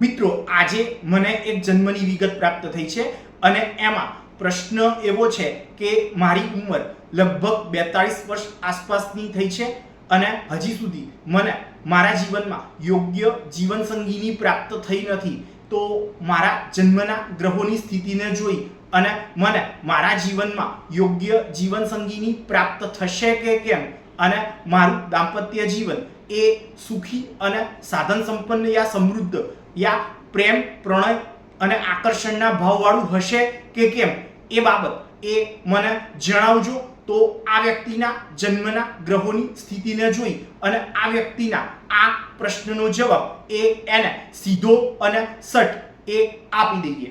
મિત્રો આજે મને એક જન્મની વિગત પ્રાપ્ત થઈ છે અને એમાં પ્રશ્ન એવો છે કે મારી ઉંમર લગભગ 42 વર્ષ આસપાસની થઈ છે અને હજી સુધી મને મારા જીવનમાં યોગ્ય જીવનસંગીની પ્રાપ્ત થઈ નથી। તો મારા જન્મના ગ્રહોની સ્થિતિને જોઈ અને મને મારા જીવનમાં યોગ્ય જીવનસંગીની પ્રાપ્ત થશે કે કેમ અને મારું દાંપત્ય જીવન એ સુખી અને સાધન સંપન્ન યા સમૃદ્ધ યા પ્રેમ પ્રણય અને આકર્ષણના ભાવવાળું હશે કે કેમ એ બાબત એ મને જણાવજો। તો આ વ્યક્તિના જન્મના ગ્રહોની સ્થિતિને જોઈ અને આ વ્યક્તિના આ પ્રશ્નનો જવાબ એને સીધો અને સટ એ આપી દઈએ।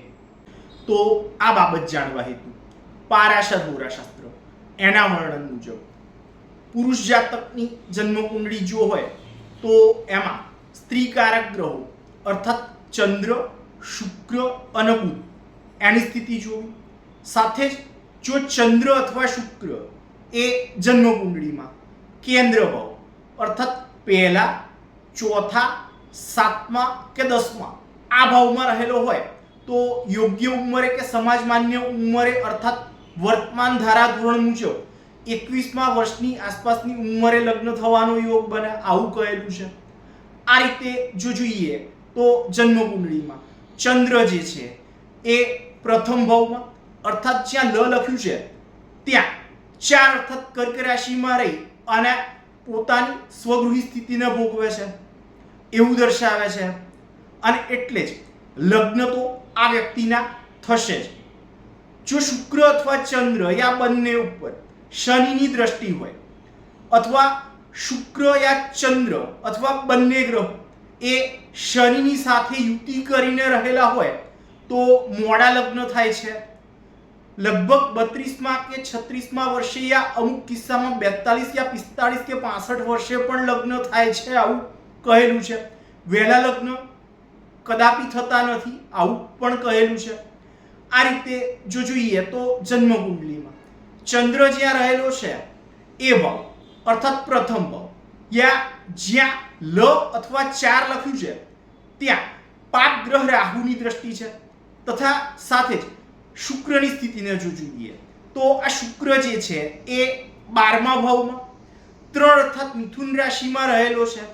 તો આ બાબત જાણવા હેતુ પારાશર હોરાશાસ્ત્ર એના વર્ણન મુજબ પુરુષ જાતકની જન્મકુંડળી જો હોય તો એમાં સ્ત્રીકારક ગ્રહો અર્થાત ચંદ્ર શુક્ર અને બુધ એની સ્થિતિ જોવી। સાથે જ જો ચંદ્ર અથવા શુક્ર એ જન્મકુંડળીમાં કેન્દ્ર ભાવ અર્થાત પહેલા ચોથા સાતમા કે 10મા આ ભાવમાં રહેલો હોય તો યોગ્ય ઉંમરે કે સમાજ માન્ય ઉંમરે અર્થાત વર્તમાન ધારા ધોરણ મુજબ 21મા વર્ષની આસપાસની ઉંમરે લગ્ન થવાનો યોગ બને આવું કહેલું છે। આ રીતે જો જોઈએ તો જન્મકુંડળીમાં ચંદ્ર જે છે એ પ્રથમ ભાવમાં અર્થાત જ્યાં લ લખ્યું છે ત્યાં 4 અર્થાત કર્ક રાશિમાં રહી અને પોતાની સ્વગૃહી સ્થિતિને ભોગવે છે એવું દર્શાવે છે અને એટલે જ લગ્ન તો આ વ્યક્તિના થશે જ। જો શુક્ર અથવા ચંદ્ર યા બંને ઉપર શનિની દ્રષ્ટિ હોય અથવા શુક્ર યા ચંદ્ર અથવા બંને ગ્રહ એ શનિની સાથે યુતિ કરીને રહેલા હોય તો મોડા લગ્ન થાય છે। લગભગ 32મા કે 36મા વર્ષે યા અમુક કિસ્સામાં 42 યા 45 કે 65 વર્ષે પણ લગ્ન થાય છે આવું કહેલું છે। વહેલા લગ્ન કદાપી થતા નથી આવું પણ કહેલું છે। આ રીતે જો જોઈએ તો જન્મકુંડલીમાં ચંદ્ર જ્યાં રહેલો છે એ ભાવ અર્થાત પ્રથમ ભાવ યા જ્યાં લ અથવા 4 લખ્યું છે ત્યાં પાપ ગ્રહ રાહુની દ્રષ્ટિ છે તથા સાથે જ શુક્રની સ્થિતિને જો જોઈએ તો આ શુક્ર જે છે એ 12મા ભાવમાં 3 અર્થાત મિથુન રાશિમાં રહેલો છે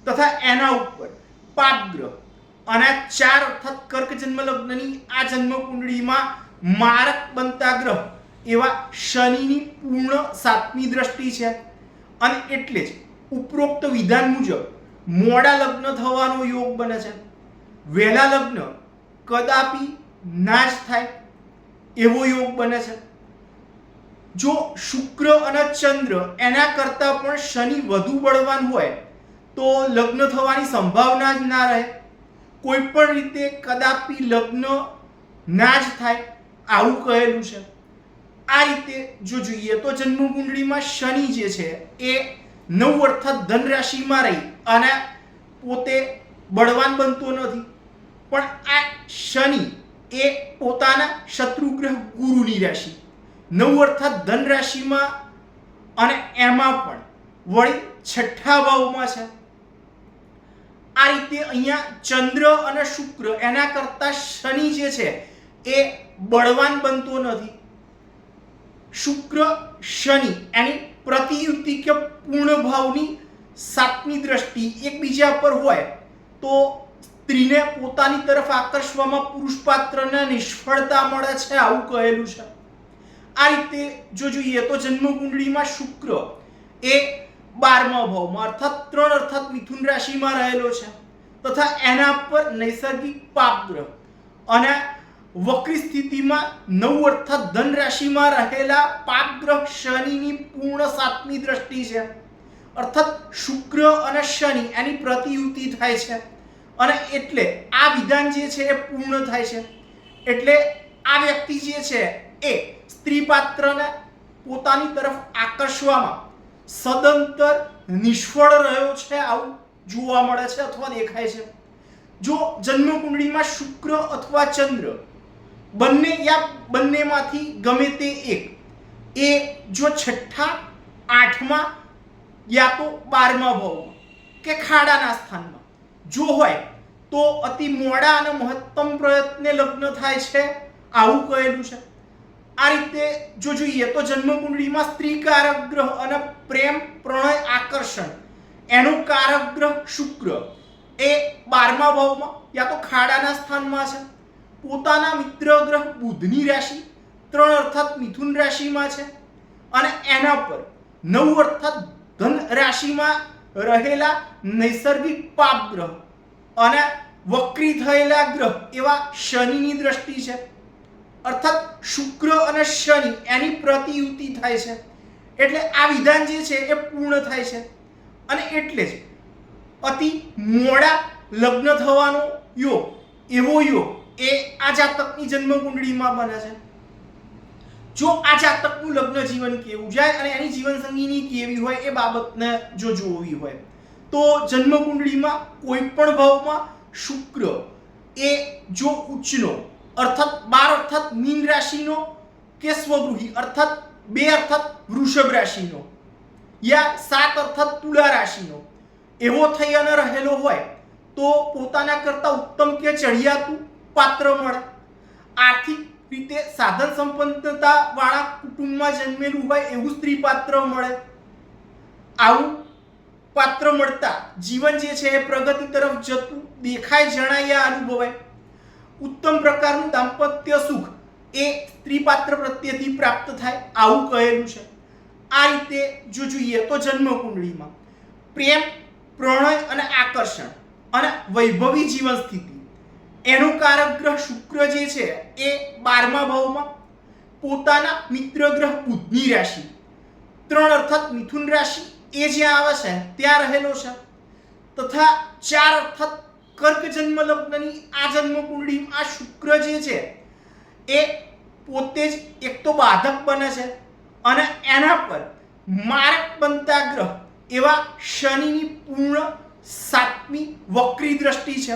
તથા એના ઉપર પાપ ગ્રહ અને 4 અર્થાત કર્ક જન્મ લગ્નની આ જન્મ કુંડળીમાં મારક બનતા ગ્રહ એવા શનિની પૂર્ણ 7મી દ્રષ્ટિ છે અને એટલે જ ઉપરોક્ત વિધાન મુજબ મોડા લગ્ન થવાનો યોગ બને છે। વહેલા લગ્ન કદાપી ના જ થાય એવો યોગ બને છે। જો શુક્ર અને ચંદ્ર એના કરતા પણ શનિ વધુ બળવાન હોય તો લગ્ન થવાની સંભાવના જ ના રહે। કોઈ પણ રીતે કદાપી લગ્ન ના જ થાય આવું કહેલું છે। આ રીતે જો જોઈએ તો જન્મ કુંડળીમાં શનિ જે છે એ 9 અર્થાત ધન રાશિમાં રહી અને પોતે બળવાન બનતો નથી પણ આ શનિ એ પોતાના શત્રુગ્રહ ગુરુની રાશિ 9 અર્થાત ધન રાશિમાં અને એમાં પણ વળી 6ઠ્ઠા ભાવમાં છે। આ રીતે અહીંયા ચંદ્ર અને શુક્ર એના કરતા શનિ જે છે એ બળવાન બનતો નથી। શુક્ર શનિ એની પ્રતિયુક્તિ કે પૂર્ણ ભાવની 7મી દ્રષ્ટિ એકબીજા પર હોય તો સ્ત્રીને પોતાની તરફ આકર્ષવામાં પુરુષ પાત્રને નિષ્ફળતા મળે છે આવું કહેલું છે। આ રીતે જો જોઈએ તો જન્મ કુંડળીમાં શુક્ર એ 12મા ભાવમાં અર્થાત 3 અર્થાત મિથુન રાશિમાં રહેલો છે તથા એના પર નૈસર્ગિક પાપ ગ્રહ અને વક્રી સ્થિતિમાં 9 અર્થાત ધન રાશિમાં રહેલા પાપ ગ્રહ શનિની પૂર્ણ 7મી દ્રષ્ટિ છે અર્થાત શુક્ર અને શનિ એની પ્રતિયુતિ થાય છે અને એટલે આ વિધાન જે છે એ પૂર્ણ થાય છે। એટલે આ વ્યક્તિ જે છે એ સ્ત્રી પાત્રને પોતાની તરફ આકર્ષવામાં સદંતર નિષ્ફળ રહ્યો છે આવું જોવા મળે છે અથવા દેખાય છે। જો જન્મ કુંડળીમાં શુક્ર અથવા ચંદ્ર બંને યા બંનેમાંથી ગમે તે એક એ જો 6ઠ્ઠા 8મા યા તો 12મા ભાવમાં કે ખાડાના સ્થાનમાં જો હોય તો અતિ મોડા અને મહત્તમ પ્રયત્ને લગ્ન થાય છે, આવું કહેલું છે. આ રીતે જો જોઈએ તો જન્મકુંડળીમાં સ્ત્રી કારક ગ્રહ અને પ્રેમ, પ્રણય, આકર્ષણ એનું કારક ગ્રહ શુક્ર એ 12મા ભાવમાં યા તો ખાડાના સ્થાનમાં છે. પોતાના મિત્ર ગ્રહ બુધની રાશિ 3 અર્થાત મિથુન રાશિમાં છે અને એના પર 9 અર્થાત ધન રાશિમાં રહેલા નૈસર્ગિક પાપ ગ્રહ અને વક્રી થયેલા ગ્રહ એવા શનિની દ્રષ્ટિ છે. અર્થાત શુક્ર અને શનિ એની પ્રતિયુતિ થાય છે. એટલે આ વિધાન જે છે એ પૂર્ણ થાય છે અને એટલે જ અતિ મોડા લગ્ન થવાનો યોગ, એવો યોગ એ આ જાતકની જન્મ કુંડળીમાં બને છે. જો આ જાતકનું લગ્ન જીવન કેવું જાય અને એની જીવન સંગીની કેવી હોય એ બાબતને જો જોવી હોય તો જન્મ કુંડળીમાં કોઈ પણ ભાવમાં શુક્ર એ જો ઉચ્ચનો અર્થાત 12 અર્થાત મીન રાશિનો કે સ્વગૃહી અર્થાત 2 અર્થાત વૃષભ રાશિનો યા 7 અર્થાત તુલા રાશિનો એવો થઈ અને રહેલો હોય તો પોતાના કરતા ઉત્તમ કે ચડિયાતું પાત્ર મળે. આર્થિક રીતે સાધન સંપન્નતા વાળા કુટુંબમાં જન્મેલું હોય એવું સ્ત્રી પાત્ર મળે. આવું પાત્ર મળતા જીવન જે છે એ પ્રગતિ તરફ જતું દેખાય, જણાય, અનુભવાય. ઉત્તમ પ્રકારનું દાંપત્ય સુખ એ સ્ત્રી પાત્ર પ્રત્યેથી પ્રાપ્ત થાય, આવું કહેલું છે. આ રીતે જો જોઈએ તો જન્મ કુંડળીમાં પ્રેમ, પ્રણય અને આકર્ષણ અને વૈભવી જીવન સ્થિતિ એનું કારક ગ્રહ શુક્ર જે છે એ 12મા ભાવમાં પોતાના મિત્ર ગ્રહ બુધની રાશિ 3 અર્થાત મિથુન રાશિ એ જ્યાં આવે છે ત્યાં રહેલો છે તથા 4 અર્થાત કર્ક જન્મ લગ્નની આ જન્મ કુંડળી આ શુક્ર જે છે એ પોતે જ એક તો બાધક બને છે અને એના પર મારક બનતા ગ્રહ એવા શનિની પૂર્ણ 7મી વક્રી દ્રષ્ટિ છે.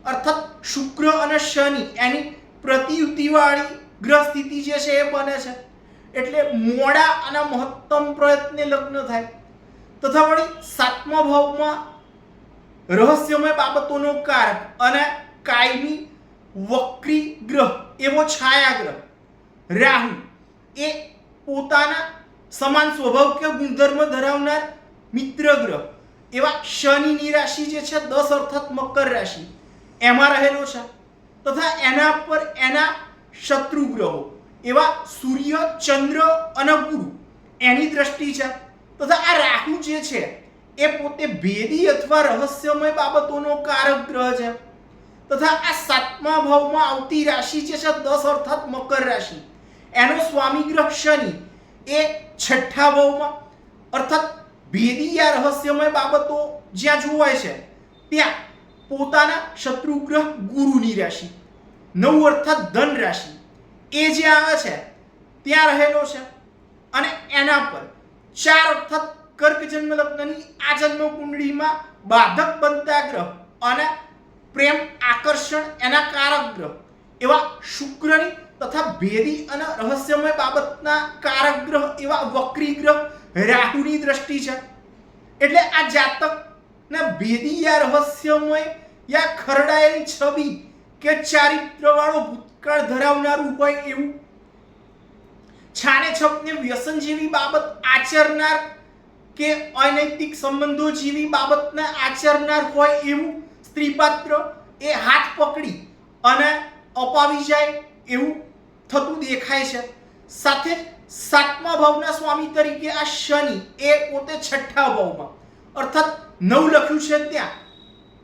અર્થાત શુક્ર અને શનિ એની પ્રતિયુતિવાળી ગ્રહ સ્થિતિ જે છે એ બને છે. એટલે મોડા અને મહત્તમ પ્રયત્ને લગ્ન થાય તથા વળી 7મા ભાવમાં રહસ્યમય બાબતોનો કારક અને કાયમી વક્રી ગ્રહ એવો છાયા ગ્રહ રાહુ એ પોતાના સમાન સ્વભાવ કે ગુણધર્મ ધરાવનાર મિત્ર ગ્રહ એવા શનિની રાશિ જે છે 10 અર્થાત મકર રાશિ એમાં રહેલો છે તથા એના પર એના શત્રુ ગ્રહો એવા સૂર્ય, ચંદ્ર અને ગુરુ એની દ્રષ્ટિ છે તથા આ રાહુ જે છે એ પોતે ભેદી અથવા રહસ્યમય બાબતોનો કારક ગ્રહ છે તથા આ 7મા ભાવમાં આવતી રાશિ જે છે 10 અર્થાત મકર રાશિ એનો સ્વામી ગ્રહ શનિ એ 6ઠ્ઠા ભાવમાં અર્થાત ભેદી યા રહસ્યમય બાબતો જ્યાં જોવાય છે ત્યાં પોતાના શત્રુ ગ્રહ ગુરુની રાશિ 9 અર્થાત ધન રાશિ એ જે આવે છે ત્યાં રહેલો છે અને એના પર 4 અર્થાત કર્ક જન્મ લગ્નની આ જન્મ કુંડળીમાં બાધક બનતા ગ્રહ અને પ્રેમ, આકર્ષણ એના કારક ગ્રહ એવા શુક્રની તથા ભેદી અને રહસ્યમય બાબતના કારક ગ્રહ એવા વક્રી ગ્રહ રાહુની દ્રષ્ટિ છે. એટલે આ જાતકના ભેદી યા રહસ્યમય યા ખરડાયેલી છબી કે ચારિત્રવાળો ભૂતકાળ ધરાવનારું હોય એવું છાને છપને વ્યસન જેવી બાબત આચરનાર કે અનૈતિક સંબંધો જેવી બાબતને આચરનાર હોય એવું સ્ત્રી પાત્ર એ હાથ પકડી અને અપાવી જાય એવું થતું દેખાય છે. સાથે 7મા ભાવના સ્વામી તરીકે આ શનિ એ પોતે 6ઠ્ઠા ભાવમાં અર્થાત 9 લખ્યું છે ત્યાં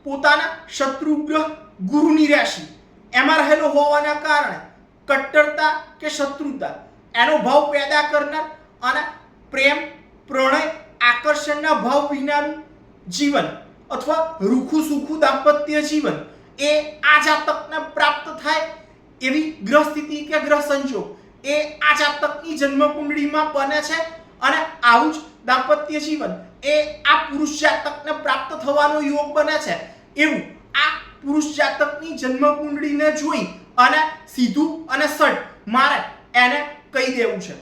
પોતાના શત્રુ ગ્રહ ગુરુની રાશિ એમાં રહેલો હોવાના કારણે કટ્ટરતા કે શત્રુતા એનો ભાવ પેદા કરનાર અને પ્રેમ, પ્રણય, આકર્ષણના ભાવ વિનાનું જીવન અથવા રૂખું સુખું દાંપત્ય જીવન એ આ જાતકને પ્રાપ્ત થાય એવી ગ્રહ સ્થિતિ કે ગ્રહ સંજોગ એ આ જાતકની જન્મ કુંડળીમાં બને છે અને આવું જ દાંપત્ય જીવન એ આ પુરુષ જાતકને પ્રાપ્ત થવાનો યોગ બને છે એવું આ પુરુષ જાતકની જન્મ કુંડળીને જોઈ અને સીધું અને સટ મારે એને કહી દેવું છે.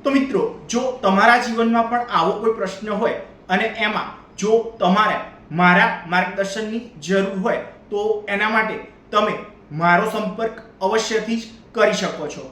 તો મિત્રો, જો તમારા જીવનમાં પણ આવો કોઈ પ્રશ્ન હોય અને એમાં જો તમારે મારા માર્ગદર્શનની જરૂર હોય તો એના માટે તમે મારો સંપર્ક અવશ્યથી જ કરી શકો છો.